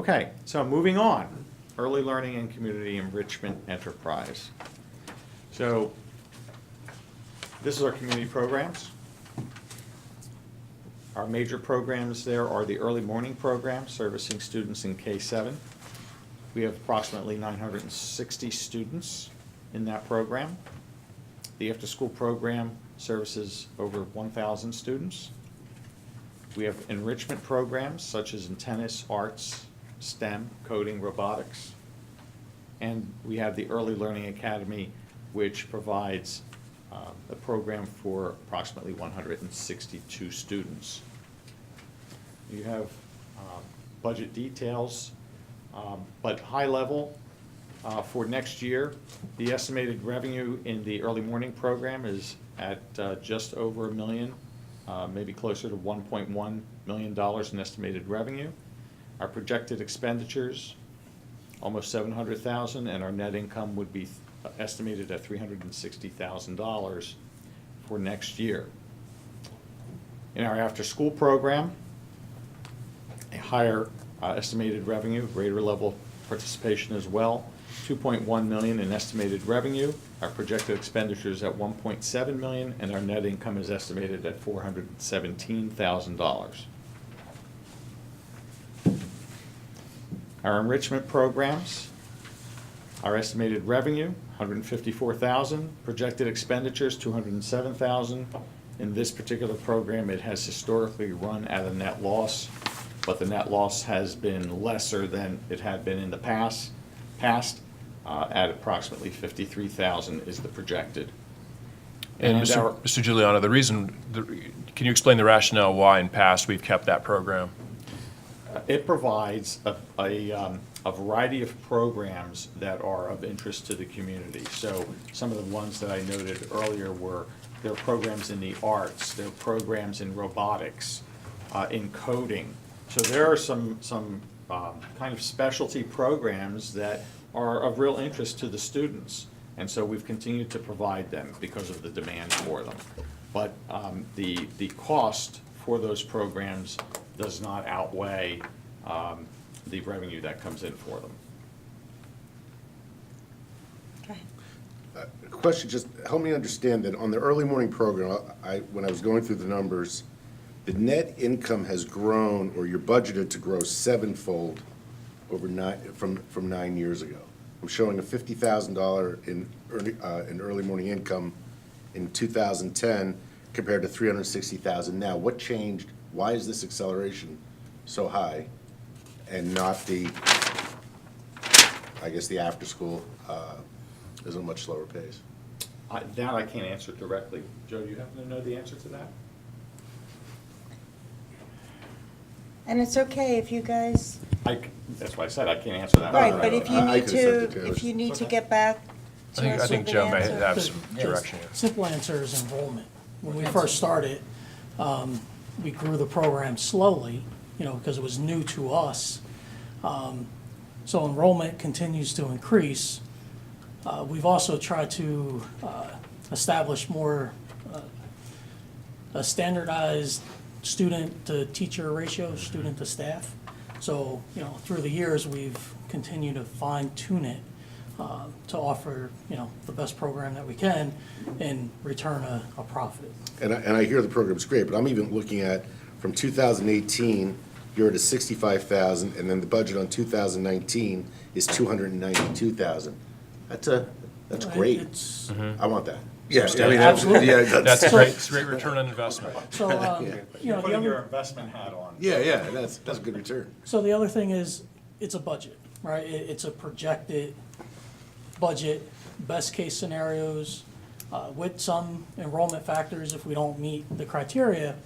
Okay, so moving on, early learning and community enrichment enterprise. So this is our community programs. Our major programs there are the early morning program servicing students in K-7. We have approximately 960 students in that program. The after-school program services over 1,000 students. We have enrichment programs such as in tennis, arts, STEM, coding, robotics. And we have the Early Learning Academy, which provides a program for approximately 162 students. You have budget details, but high level, for next year, the estimated revenue in the early morning program is at just over $1 million, maybe closer to $1.1 million in estimated revenue. Our projected expenditures, almost $700,000, and our net income would be estimated at $360,000 for next year. In our after-school program, a higher estimated revenue, greater level participation as well, $2.1 million in estimated revenue. Our projected expenditures at $1.7 million, and our net income is estimated at $417,000. Our enrichment programs, our estimated revenue, $154,000, projected expenditures, $207,000. In this particular program, it has historically run at a net loss, but the net loss has been lesser than it had been in the past at approximately $53,000 is the projected. And Mr. Giuliano, can you explain the rationale why in past we've kept that program? It provides a variety of programs that are of interest to the community. So some of the ones that I noted earlier were there are programs in the arts, there are programs in robotics, in coding. So there are some kind of specialty programs that are of real interest to the students. And so we've continued to provide them because of the demand for them. But the cost for those programs does not outweigh the revenue that comes in for them. Okay. Question, just help me understand that on the early morning program, when I was going through the numbers, the net income has grown, or you're budgeted to grow sevenfold over from 9 years ago. I'm showing a $50,000 in early morning income in 2010 compared to $360,000 now. What changed? Why is this acceleration so high and not the, I guess, the after school is a much slower pace? That I can't answer directly. Joe, do you happen to know the answer to that? And it's okay if you guys, That's why I said I can't answer that. right, but if you I need could've sent it to, to if you need to Okay. get back I to us think with Joe an may answer. have some Yes. direction. Simple answer is enrollment. When we first started, we grew the program slowly, because it was new to us. So enrollment continues to increase. We've also tried to establish more a standardized student-to-teacher ratio, student-to-staff. So, through the years, we've continued to fine-tune it to offer, the best program that we can and return a profit. And I hear the program's great, but I'm even looking at from 2018, you're at a $65,000, and then the budget on 2019 is $292,000. That's great. It's, I want that. Yeah, I mean, Absolutely. yeah, That's So- great, it's a great return on investment. so, You're the putting your other, investment hat on. yeah, that's a good return. so the other thing is, it's a budget, right? It's a projected budget, best-case scenarios, with some enrollment factors if we don't meet the criteria.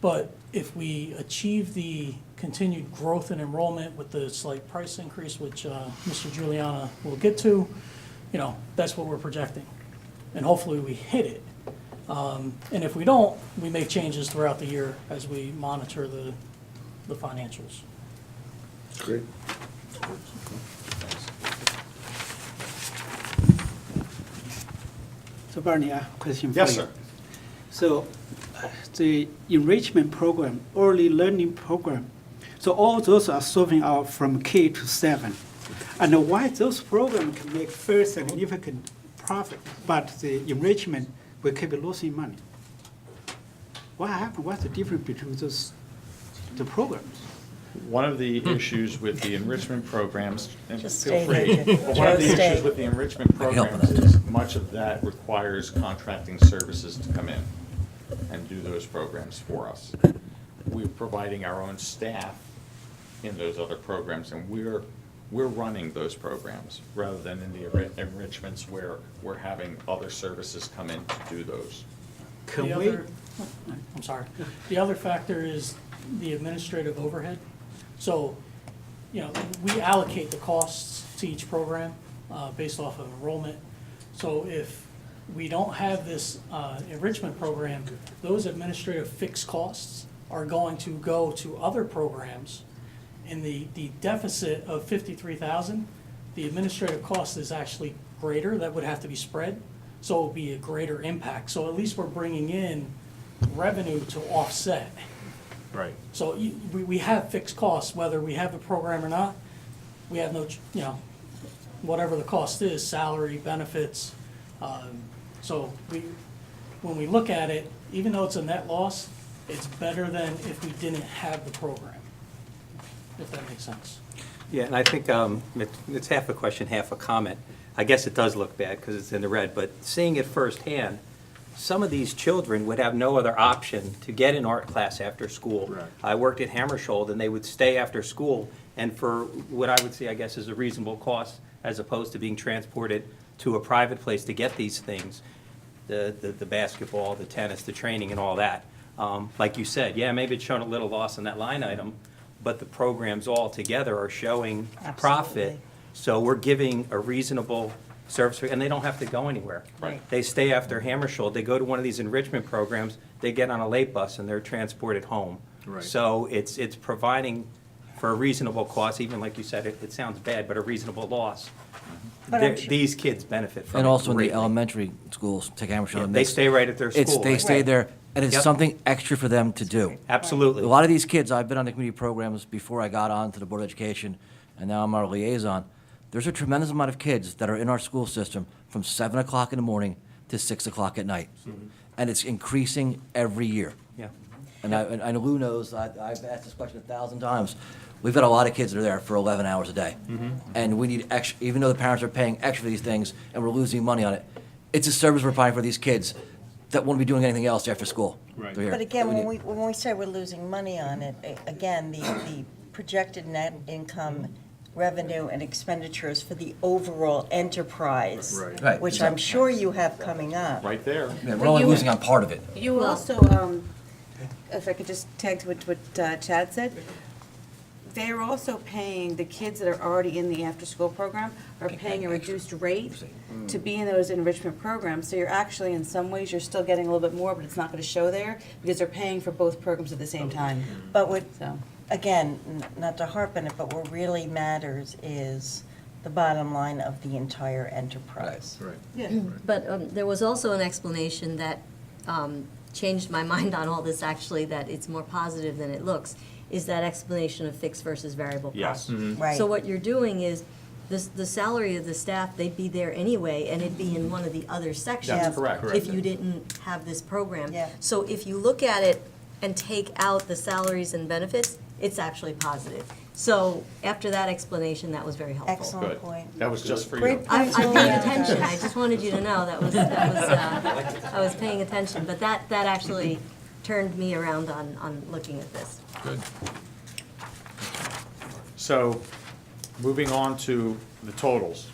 But if we achieve the continued growth in enrollment with the slight price increase, which Mr. Giuliano will get to, that's what we're projecting. And hopefully we hit it. And if we don't, we make changes throughout the year as we monitor the financials. Great. So Barney, I have a question for you. Yes, sir. So the enrichment program, early learning program, So all those are serving out from K to 7. And why those programs can make very significant profit, but the enrichment will keep losing money? What happened? What's the difference between the programs? One of the issues with the enrichment programs, and Just feel stay free, here, Joe. but one of the Joe, stay. issues with the enrichment I can help programs with that. is much of that requires contracting services to come in and do those programs for us. We're providing our own staff in those other programs, and we're running those programs, rather than in the enrichments where we're having other services come in to do those. Can The we? other- I'm sorry. The other factor is the administrative overhead. So, you know, we allocate the costs to each program based off of enrollment. So if we don't have this enrichment program, those administrative fixed costs are going to go to other programs. And the deficit of 53,000, the administrative cost is actually greater, that would have to be spread, so it will be a greater impact. So at least we're bringing in revenue to offset. Right. So we have fixed costs, whether we have the program or not, we have no, whatever the cost is, salary, benefits. So when we look at it, even though it's a net loss, it's better than if we didn't have the program, if that makes sense. Yeah, and I think it's half a question, half a comment. I guess it does look bad because it's in the red, but seeing it firsthand, some of these children would have no other option to get an art class after school. Right. I worked at Hammersholt, and they would stay after school, and for what I would say, I guess, is a reasonable cost, as opposed to being transported to a private place to get these things, the basketball, the tennis, the training, and all that. Like you said, yeah, maybe it's shown a little loss in that line item, but the programs all together are showing profit. Absolutely. So we're giving a reasonable service, and they don't have to go anywhere. Right. They stay after Hammersholt, they go to one of these enrichment programs, they get on a late bus and they're transported home. Right. So it's providing for a reasonable cost, even like you said, it sounds bad, but a reasonable loss. But I'm sure- These kids benefit from it And also in the greatly. elementary schools, take Hammersholt. Yeah, and they this, stay right at their It's, school, they right? stay Right. there, and it's Yep. something extra for them to do. Absolutely. A lot of these kids, I've been on the community programs before I got on to the Board of Education, and now I'm our liaison. There's a tremendous amount of kids that are in our school system from 7 o'clock in the morning to 6 o'clock at night. And it's increasing every year. Yeah. And Lou knows, I've asked this question 1,000 times. We've got a lot of kids that are there for 11 hours a day. And we need extra, even though the parents are paying extra for these things and we're losing money on it, it's a service we're providing for these kids that won't be doing anything else after school. Right. They're here. But again, We when need- we say we're losing money on it, again, the projected net income, revenue, and expenditures for the overall enterprise, Right. Right, which I'm sure you have coming up. Right there. Yeah, we're only you- losing on part of it. You also, if I could just tag to what Chad said, they're also paying, the kids that are already in the after-school program are paying a reduced rate to be in those enrichment programs. So you're actually, in some ways, you're still getting a little bit more, but it's not going to show there because they're paying for both programs at the same time. But what, So, again, not to harp on it, but what really matters is the bottom line of the entire enterprise. Right. yeah. But there was also an explanation that changed my mind on all this, actually, that it's more positive than it looks, is that explanation of fixed versus variable Yes. cost. Right. So what you're doing is, the salary of the staff, they'd be there anyway, and it'd be in one of the other sections. That's correct. If you didn't have this program. Yeah. So if you look at it and take out the salaries and benefits, it's actually positive. So after that explanation, that was very helpful. Excellent Good. point. That was just for you. Great I point, paid Juliana. attention, I just wanted you to know that was, I was paying attention, but that actually turned me around on looking at this. Good. So, moving on to the totals.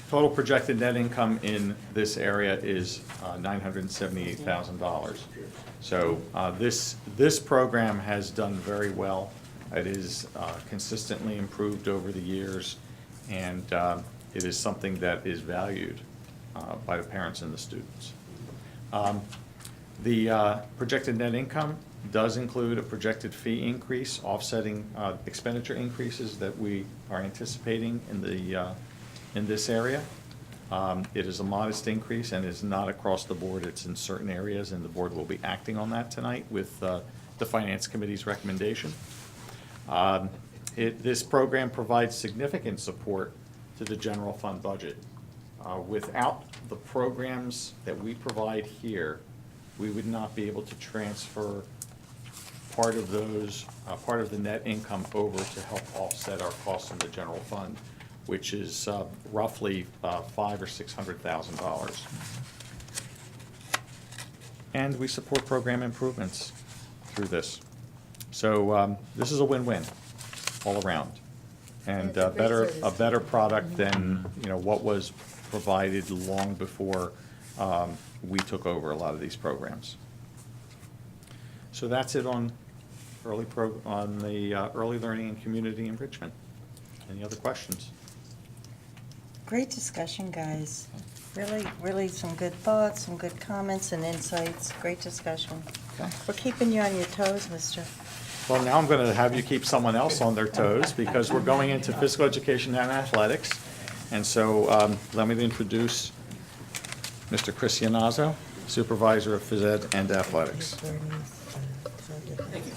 Total projected net income in this area is $978,000. So this program has done very well. It is consistently improved over the years, and it is something that is valued by the parents and the students. The projected net income does include a projected fee increase offsetting expenditure increases that we are anticipating in this area. It is a modest increase and is not across the board. It's in certain areas, and the board will be acting on that tonight with the Finance Committee's recommendation. This program provides significant support to the general fund budget. Without the programs that we provide here, we would not be able to transfer part of the net income over to help offset our costs in the general fund, which is roughly $500,000 or $600,000. And we support program improvements through this. So this is a win-win all around. And It's a great service. a better product than, what was provided long before we took over a lot of these programs. So that's it on the early learning and community enrichment. Any other questions? Great discussion, guys. Really, really some good thoughts, some good comments and insights. Great discussion. Okay. We're keeping you on your toes, mister. Well, now I'm going to have you keep someone else on their toes because we're going into physical education and athletics. And so let me introduce Mr. Chris Iannazzo, Supervisor of Phys Ed and Athletics. Thank you.